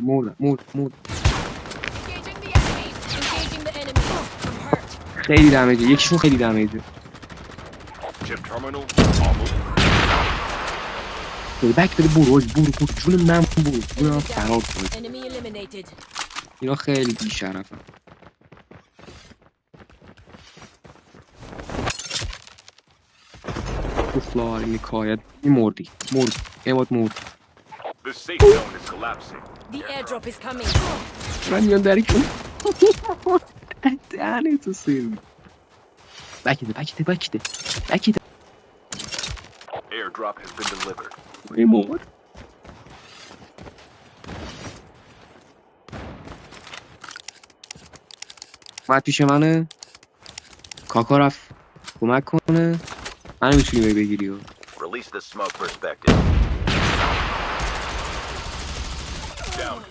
مرد. Engaging the enemy. Engaging the enemy. I'm hurt. خیلی دمیجه، یکیشون خیلی دمیجه. Chip terminal almost. بک بده، برو جون من برو. اینا فرار کنه. Enemy eliminated. اینا خیلی بی‌شرفن. فلار میکاید مرد. اماد مرد. The safe zone is collapsing. The airdrop is coming. من میان دری کن. دهنه تو سیروی. بکیده. Airdrop has been delivered. مرد. اومد پیش منه. کاکا رفت کمک کنه. من میتونی بگیری. Release the smoke perspective. Down.